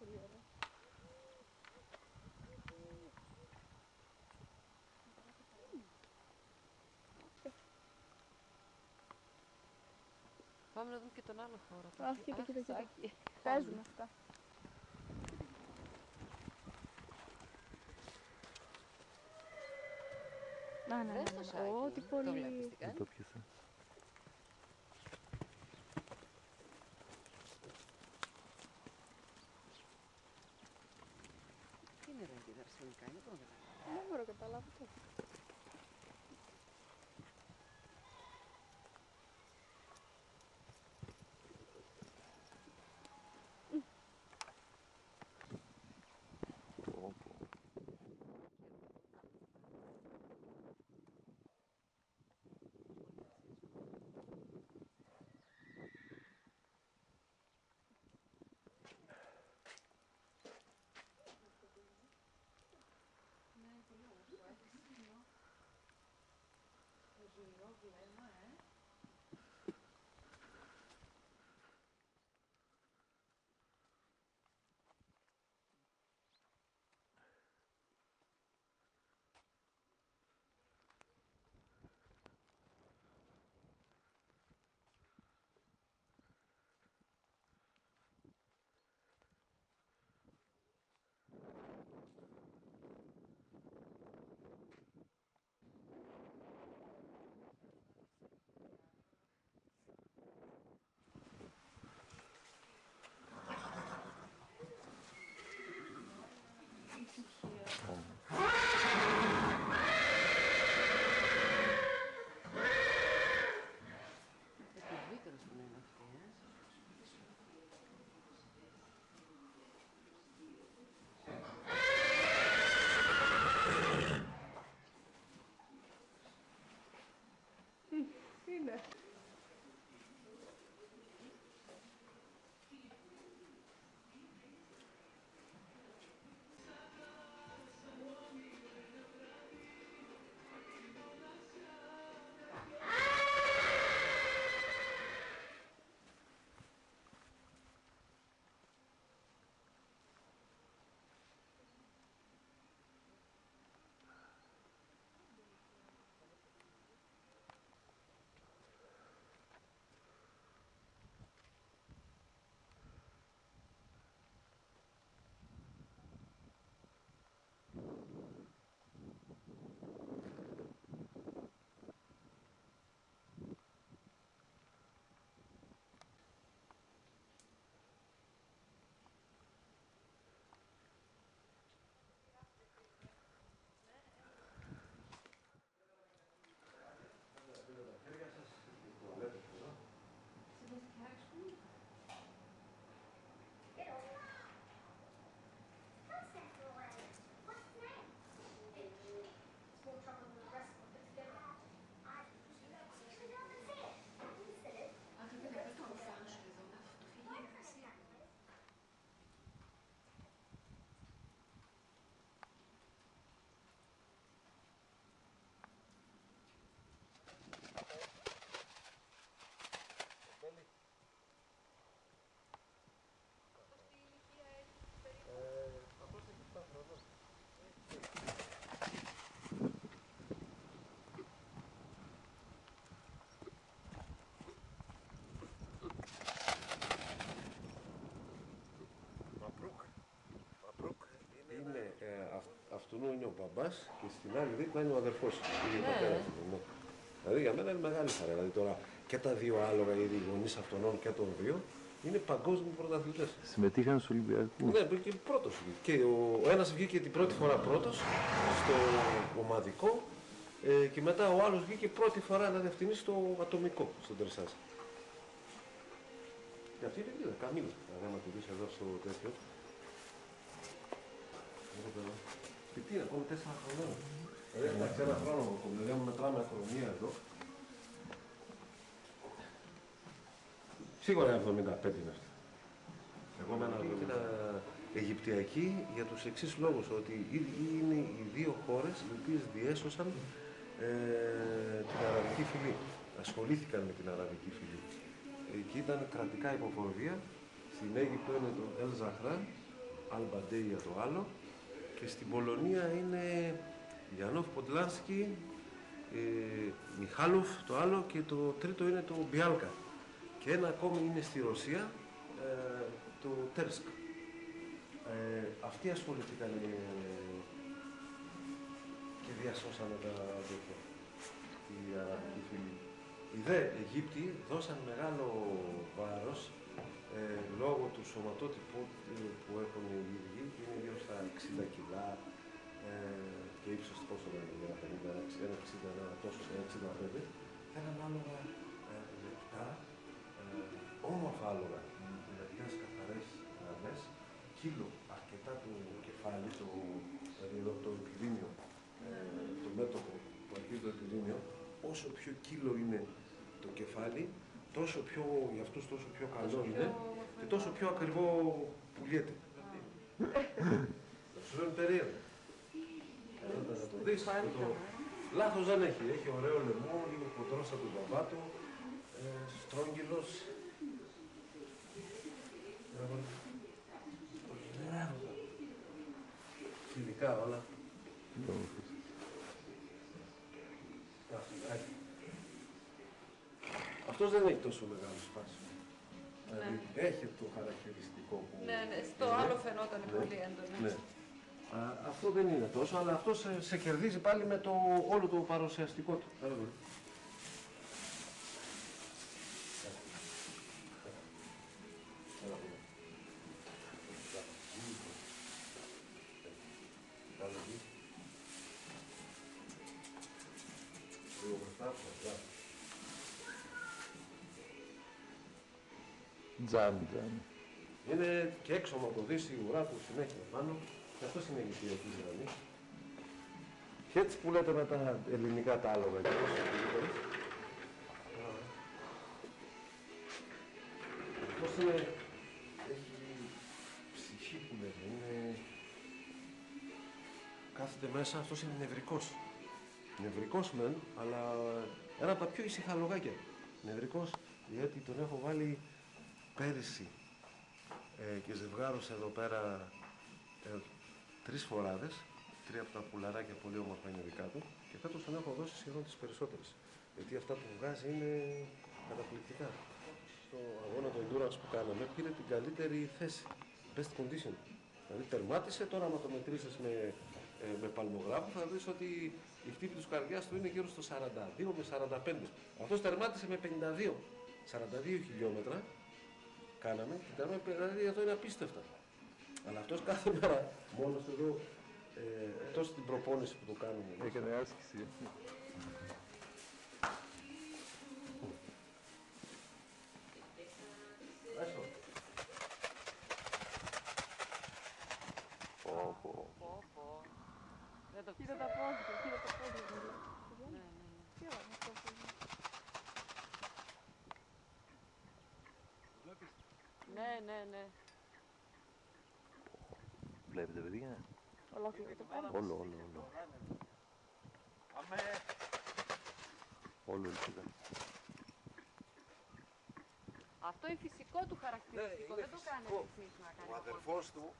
Πολύ ωραία. Πάμε να δούμε και τον άλλο χώρο. Αχ, κοίτα, κοίτα, κοίτα. Σάκη. Παίζουν αυτά. Να, Δες το Σάκη. ό,τι Το πολύ. βλέπεις τι Δεν κάνει. το πιάσα. Τι είναι ρέγγι, αρσενικά είναι, δεν καταλαβαίνω. Δεν μπορώ να καταλάβω το. Πω, πω. Ναι, πολύ όμορφο. Το ζωηρό βλέμμα, Επιβίτερος που είναι αυτή, Είναι. Αυτού είναι ο μπαμπάς και στην άλλη δίπλα είναι ο αδερφός. Είναι ο πατέρας του. Ναι. Δηλαδή για μένα είναι μεγάλη χαρά. Δηλαδή τώρα και τα δύο άλογα, οι γονείς αυτών και των δύο, είναι παγκόσμιοι πρωταθλητές. Συμμετείχαν στους Ολυμπιακούς. Ναι, και πρώτος. Και ο ένας βγήκε την πρώτη φορά πρώτος στο ομαδικό και μετά ο άλλος βγήκε πρώτη φορά να διευθυνεί στο ατομικό, στον τερσάζ. Και αυτή είναι η Καμίλα. Να τη δεις εδώ στο τέτοιο. Τι είναι, ακόμη 4 χρονών. Εντάξει, ένα χρόνο ακόμη. Δηλαδή, μετράμε ακρονία εδώ. Σίγουρα 75 είναι αυτή. Εγώ με ένα Αιγυπτιακή για τους εξής λόγους, ότι είναι οι δύο χώρες οι οποίες διέσωσαν την αραβική φυλή. Ασχολήθηκαν με την αραβική φυλή. Εκεί ήταν κρατικά υποχωρία. Στην Αίγυπτο είναι το Ελ Ζαχρά Αλμπαντέια το άλλο και στην Πολωνία είναι Γιανόφ Ποντλάνσκι, Μιχάλοφ το άλλο και το τρίτο είναι το Μπιάλκα. Και ένα ακόμη είναι στη Ρωσία, το Τέρσκ. Αυτοί ασχολήθηκαν και διασώσανε τα τέτοια, οι αραβικοί φίλοι. Οι δε Αιγύπτιοι δώσαν μεγάλο βάρος λόγω του σωματότυπου που έχουν οι ίδιοι, είναι γύρω στα 60 κιλά και ύψος πόσο είναι, ένα 50, ένα 60, ένα τόσο, ένα 65. Θέλαν άλογα λεπτά, όμορφα άλογα, με μερικές καθαρές γραμμές, κύλο αρκετά το κεφάλι, δηλαδή εδώ το επιδήμιο, το μέτωπο που αρχίζει το επιδήμιο, όσο πιο κύλο είναι το κεφάλι, τόσο πιο, για αυτούς τόσο πιο καλό είναι και τόσο πιο ακριβό πουλιέται. Θα σου λένε περίεργο. Θα το δεις, λάθος δεν έχει. Έχει ωραίο λαιμό, λίγο χοντρός από τον μπαμπά του, στρόγγυλος. Φιλικά όλα. Αυτός δεν έχει τόσο μεγάλο σπάσιμο. Δηλαδή έχει το χαρακτηριστικό που... Ναι, στο άλλο φαινόταν πολύ έντονο. Ναι. Αυτό δεν είναι τόσο, αλλά αυτό σε κερδίζει πάλι με το όλο το παρουσιαστικό του. Τζάμι. Είναι και έξω να το δεις η ουρά του συνέχεια πάνω και αυτό είναι η νηπιακή γραμμή. Και έτσι που λέτε με τα ελληνικά τα άλογα και όσο αυτός είναι, έχει ψυχή που λέτε, είναι, κάθεται μέσα, αυτός είναι νευρικός. Νευρικός μεν, αλλά ένα από τα πιο ήσυχα λογάκια. Νευρικός, γιατί τον έχω βάλει πέρυσι και ζευγάρωσε εδώ πέρα 3 φοράδες, 3 από τα πουλαράκια πολύ όμορφα είναι δικά του και φέτος τον έχω δώσει σχεδόν τις περισσότερες. Γιατί αυτά που βγάζει είναι καταπληκτικά. Στο αγώνα του endurance που κάναμε πήρε την καλύτερη θέση, best condition. Δηλαδή τερμάτισε, τώρα άμα το μετρήσεις με παλμογράφο θα δεις ότι η χτύπη της καρδιάς του είναι γύρω στο 42 με 45. Αυτός τερμάτισε με 52. 42 χιλιόμετρα κάναμε και δηλαδή αυτό είναι απίστευτα. Αλλά αυτός κάθε μέρα μόνος εδώ, εκτός την προπόνηση που το κάνουμε. Έκανε άσκηση. Κοίτα τα πόδια, κοίτα τα πόδια. Ναι. Βλέπετε, παιδιά. Ολόκληρο το πόδι. Όλο. Όλο ελπίδα. Αυτό είναι φυσικό του χαρακτηριστικό. Δεν το κάνει να κάνει. Ο αδερφός του